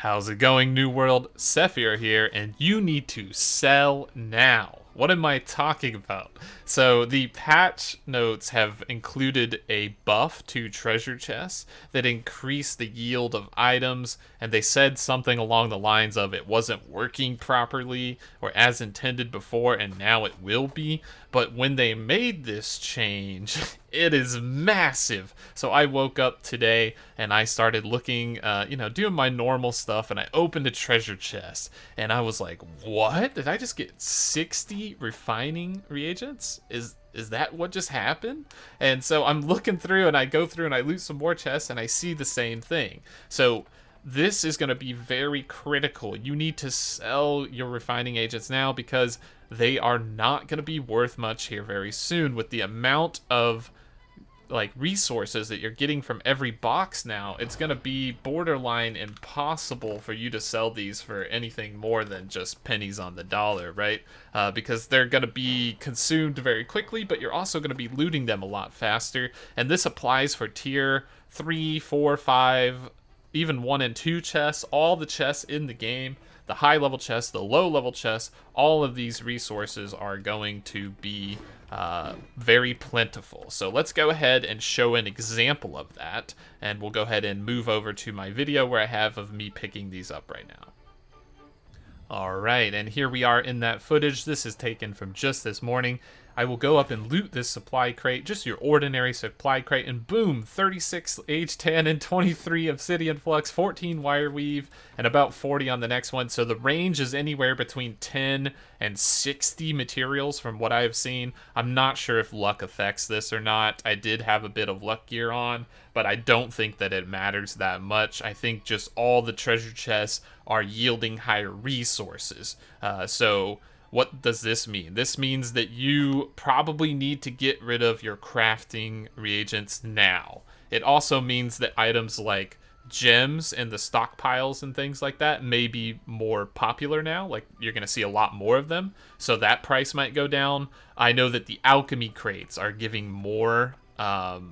How's it going, New World? Sethphir here, and you need to sell now. What am I talking about? So the patch notes have included a buff to treasure chests that increase the yield of items, and they said something along the lines of it wasn't working properly or as intended before, and now it will be. But when they made this change, it is massive. So I woke up today and I started looking, doing my normal stuff, and I opened a treasure chest, and I was like, what? Did I just get 60 refining reagents? Is that what just happened? And so I'm looking through, and I go through and I loot some more chests, and I see the same thing. So this is going to be very critical. You need to sell your refining agents now, because they are not going to be worth much here very soon with the amount of resources that you're getting from every box now. It's going to be borderline impossible for you to sell these for anything more than just pennies on the dollar, right? Because they're going to be consumed very quickly, but you're also going to be looting them a lot faster. And this applies for tier 3, 4, 5, even 1 and 2 chests, all the chests in the game. The high level chests, the low level chests, all of these resources are going to be very plentiful. So let's go ahead and show an example of that, and we'll go ahead and move over to my video where I have of me picking these up right now. Alright, and here we are in that footage. This is taken from just this morning. I will go up and loot this supply crate, just your ordinary supply crate, and boom, 36 H10 and 23 obsidian flux, 14 wire weave, and about 40 on the next one. So the range is anywhere between 10 and 60 materials from what I've seen. I'm not sure if luck affects this or not. I did have a bit of luck gear on, but I don't think that it matters that much. I think just all the treasure chests are yielding higher resources. So what does this mean? This means that you probably need to get rid of your crafting reagents now. It also means that items like gems and the stockpiles and things like that may be more popular now. Like, you're going to see a lot more of them, so that price might go down. I know that the alchemy crates are giving more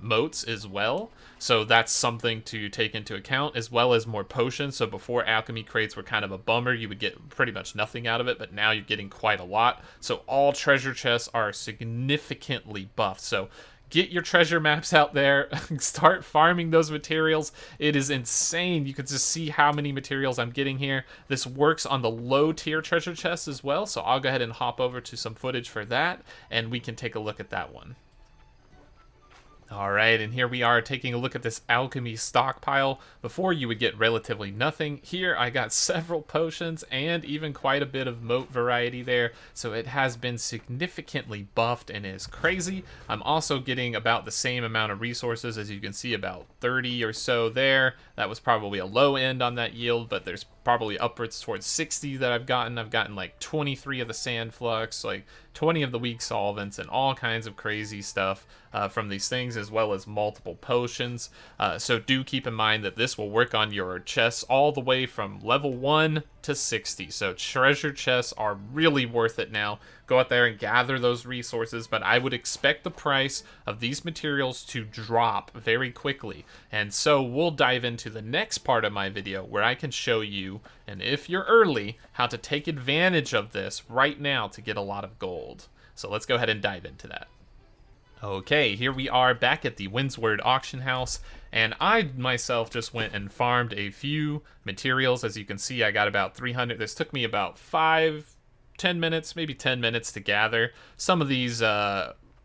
motes as well, so that's something to take into account, as well as more potions. So before, alchemy crates were kind of a bummer. You would get pretty much nothing out of it, but now you're getting quite a lot. So all treasure chests are significantly buffed. So get your treasure maps out there, start farming those materials. It is insane. You can just see how many materials I'm getting here. This works on the low tier treasure chests as well, so I'll go ahead and hop over to some footage for that, and we can take a look at that one. Alright, and here we are taking a look at this alchemy stockpile. Before, you would get relatively nothing. Here I got several potions and even quite a bit of mote variety there, so it has been significantly buffed and is crazy. I'm also getting about the same amount of resources, as you can see, about 30 or so there. That was probably a low end on that yield, but there's probably upwards towards 60 that I've gotten. I've gotten like 23 of the sand flux, like 20 of the weak solvents, and all kinds of crazy stuff from these things, as well as multiple potions. So do keep in mind that this will work on your chests all the way from level 1 to 60. So treasure chests are really worth it now. Go out there and gather those resources, but I would expect the price of these materials to drop very quickly. And so we'll dive into the next part of my video where I can show you, and if you're early, how to take advantage of this right now to get a lot of gold. So let's go ahead and dive into that. Okay, here we are back at the Windsward auction house, and I myself just went and farmed a few materials. As you can see, I got about 300. This took me about 10 minutes, maybe 10 minutes to gather. Some of these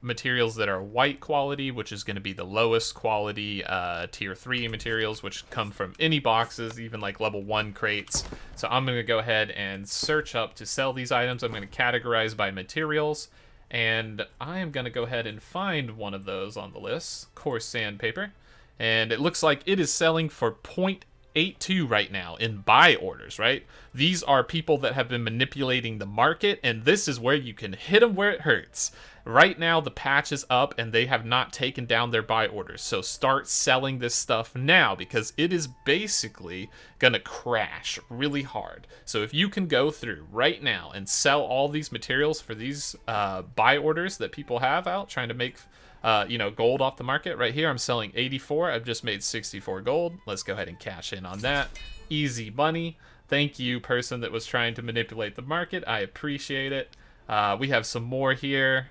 materials that are white quality, which is going to be the lowest quality tier 3 materials, which come from any boxes, even like level 1 crates. So I'm going to go ahead and search up to sell these items. I'm going to categorize by materials, and I am going to go ahead and find one of those on the list, coarse sandpaper, and it looks like it is selling for 0.82 right now in buy orders, right? These are people that have been manipulating the market, and this is where you can hit them where it hurts. Right now, the patch is up, and they have not taken down their buy orders. So start selling this stuff now, because it is basically going to crash really hard. So if you can go through right now and sell all these materials for these buy orders that people have out, trying to make gold off the market. Right here, I'm selling 84. I've just made 64 gold. Let's go ahead and cash in on that. Easy money. Thank you, person that was trying to manipulate the market. I appreciate it. We have some more here.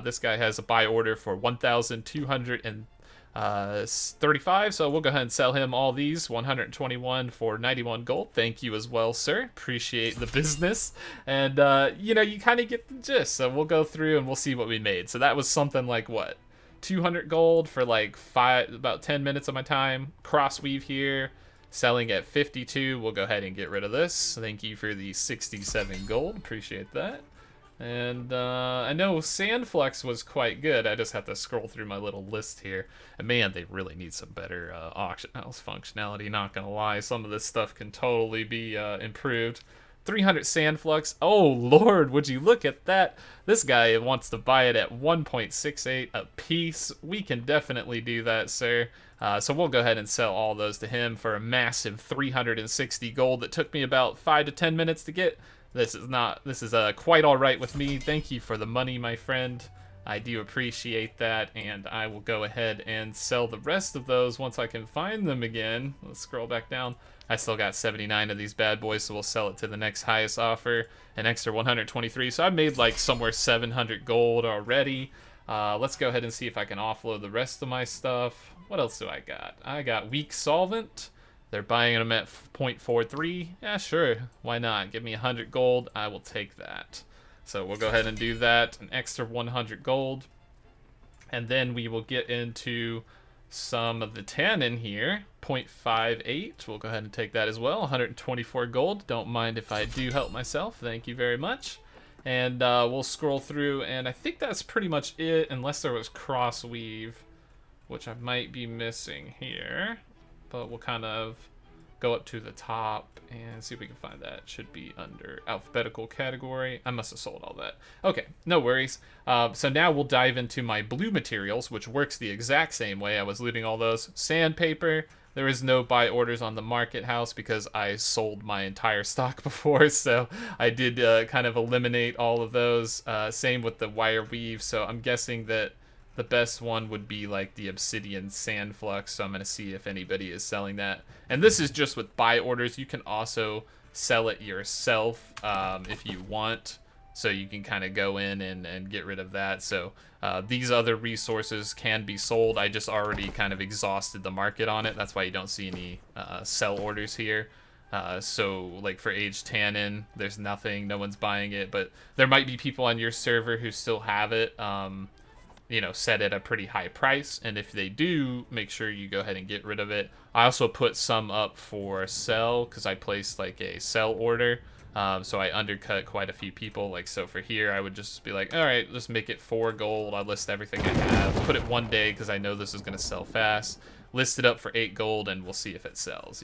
This guy has a buy order for 1,235, so we'll go ahead and sell him all these. 121 for 91 gold. Thank you as well, sir. Appreciate the business. And, you kind of get the gist. So we'll go through and we'll see what we made. So that was something like, what? 200 gold for like about 10 minutes of my time. Crossweave here. Selling at 52. We'll go ahead and get rid of this. Thank you for the 67 gold. Appreciate that. And I know Sandflux was quite good. I just have to scroll through my little list here. And man, they really need some better auction house functionality, not gonna lie. Some of this stuff can totally be improved. 300 Sandflux. Oh lord, would you look at that? This guy wants to buy it at 1.68 a piece. We can definitely do that, sir. So we'll go ahead and sell all those to him for a massive 360 gold that took me about 5 to 10 minutes to get. This is quite all right with me. Thank you for the money, my friend. I do appreciate that, and I will go ahead and sell the rest of those once I can find them again. Let's scroll back down. I still got 79 of these bad boys, so we'll sell it to the next highest offer. An extra 123, so I made like somewhere 700 gold already. Let's go ahead and see if I can offload the rest of my stuff. What else do I got? I got weak solvent. They're buying them at 0.43. Yeah, sure. Why not? Give me 100 gold. I will take that. So we'll go ahead and do that. An extra 100 gold. And then we will get into some of the tannin here. 0.58. We'll go ahead and take that as well. 124 gold. Don't mind if I do help myself. Thank you very much. And we'll scroll through, and I think that's pretty much it, unless there was crossweave, which I might be missing here. But we'll kind of go up to the top and see if we can find that. It should be under alphabetical category. I must have sold all that. Okay, no worries. So now we'll dive into my blue materials, which works the exact same way. I was looting all those. Sandpaper. There is no buy orders on the market house because I sold my entire stock before, so I did kind of eliminate all of those. Same with the wire weave, so I'm guessing that the best one would be like the obsidian sandflux, so I'm going to see if anybody is selling that. And this is just with buy orders. You can also sell it yourself if you want, so you can kind of go in and get rid of that. So these other resources can be sold. I just already kind of exhausted the market on it. That's why you don't see any sell orders here. So like for aged tannin, there's nothing, no one's buying it, but there might be people on your server who still have it. Set at a pretty high price, and if they do, make sure you go ahead and get rid of it. I also put some up for sell because I placed like a sell order, so I undercut quite a few people. Like, so for here, I would just be like, all right, let's make it 4 gold. I'll list everything I have, put it 1 day because I know this is going to sell fast, list it up for 8 gold, and we'll see if it sells.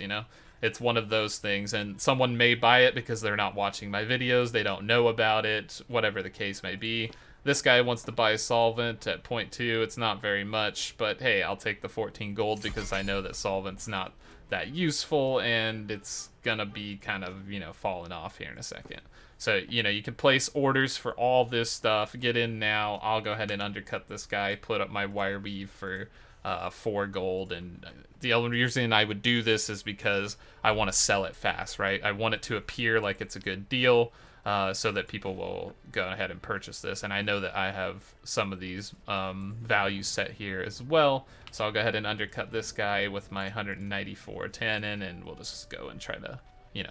It's one of those things, and someone may buy it because they're not watching my videos, they don't know about it, whatever the case may be. This guy wants to buy a solvent at 0.2. It's not very much, but hey, I'll take the 14 gold because I know that solvent's not that useful, and it's gonna be kind of, falling off here in a second. So, you can place orders for all this stuff. Get in now. I'll go ahead and undercut this guy, put up my wire weave for 4 gold, and the only reason I would do this is because I want to sell it fast, right? I want it to appear like it's a good deal. So that people will go ahead and purchase this. And I know that I have some of these values set here as well. So I'll go ahead and undercut this guy with my 194 tannin, and we'll just go and try to,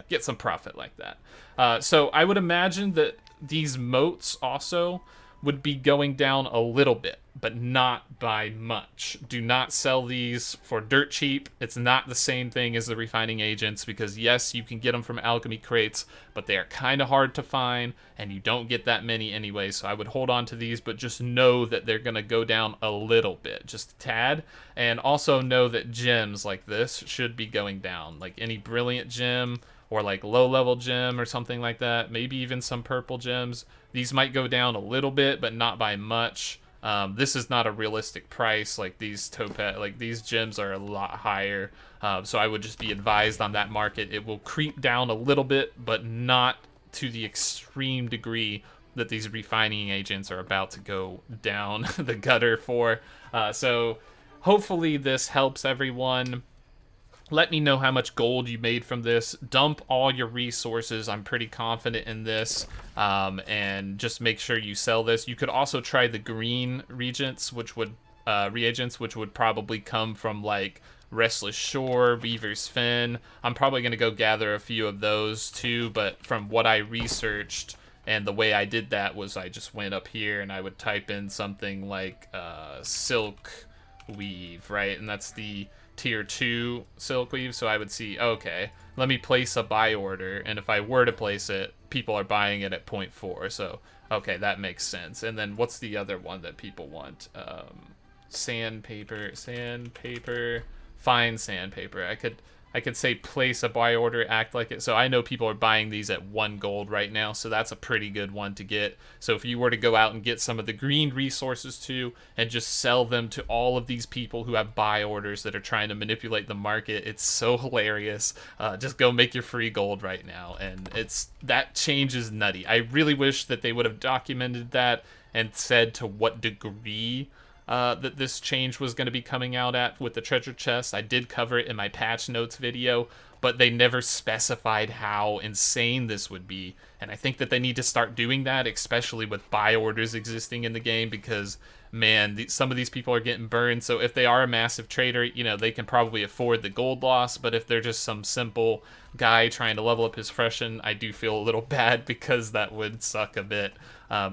get some profit like that. So I would imagine that these motes also would be going down a little bit, but not by much. Do not sell these for dirt cheap. It's not the same thing as the refining agents, because yes, you can get them from alchemy crates, but they are kind of hard to find, and you don't get that many anyway, so I would hold on to these, but just know that they're going to go down a little bit, just a tad, and also know that gems like this should be going down. Like any brilliant gem, or like low-level gem or something like that, maybe even some purple gems. These might go down a little bit, but not by much. This is not a realistic price. Like these these gems are a lot higher. So I would just be advised on that market. It will creep down a little bit, but not to the extreme degree that these refining agents are about to go down the gutter for. So hopefully this helps everyone. Let me know how much gold you made from this. Dump all your resources. I'm pretty confident in this. And just make sure you sell this. You could also try the green reagents, which would probably come from like Restless Shore, Weaver's Fin. I'm probably going to go gather a few of those too, but from what I researched and the way I did that was I just went up here and I would type in something like silk weave, right? And that's the tier 2 silk weave, so I would see, okay, let me place a buy order, and if I were to place it, people are buying it at 0.4, so okay, that makes sense. And then what's the other one that people want? Sandpaper, fine sandpaper. I could say place a buy order, act like it. So I know people are buying these at 1 gold right now, so that's a pretty good one to get. So if you were to go out and get some of the green resources too, and just sell them to all of these people who have buy orders that are trying to manipulate the market, it's so hilarious. Just go make your free gold right now, and that change is nutty. I really wish that they would have documented that and said to what degree that this change was going to be coming out at with the treasure chest. I did cover it in my patch notes video, but they never specified how insane this would be. And I think that they need to start doing that, especially with buy orders existing in the game, because, man, some of these people are getting burned. So if they are a massive trader, you know, they can probably afford the gold loss. But if they're just some simple guy trying to level up his freshen, I do feel a little bad because that would suck a bit.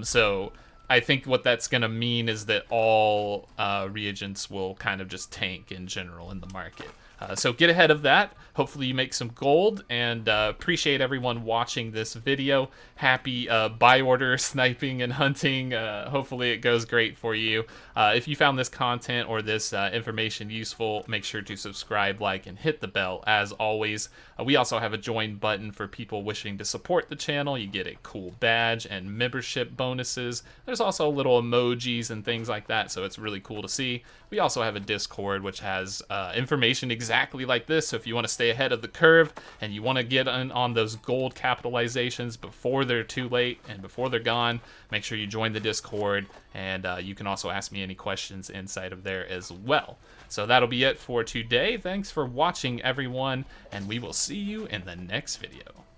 So I think what that's going to mean is that all reagents will kind of just tank in general in the market. So get ahead of that. Hopefully you make some gold, and appreciate everyone watching this video. Happy buy order sniping and hunting. Hopefully it goes great for you. If you found this content or this information useful, make sure to subscribe, like, and hit the bell. As always, we also have a join button for people wishing to support the channel. You get a cool badge and membership bonuses. There's also little emojis and things like that, so it's really cool to see. We also have a Discord which has information exactly like this, so if you want to stay ahead of the curve and you want to get on those gold capitalizations before they're too late and before they're gone, make sure you join the Discord, and you can also ask me any questions inside of there as well. So that'll be it for today. Thanks for watching, everyone, and we will see you in the next video.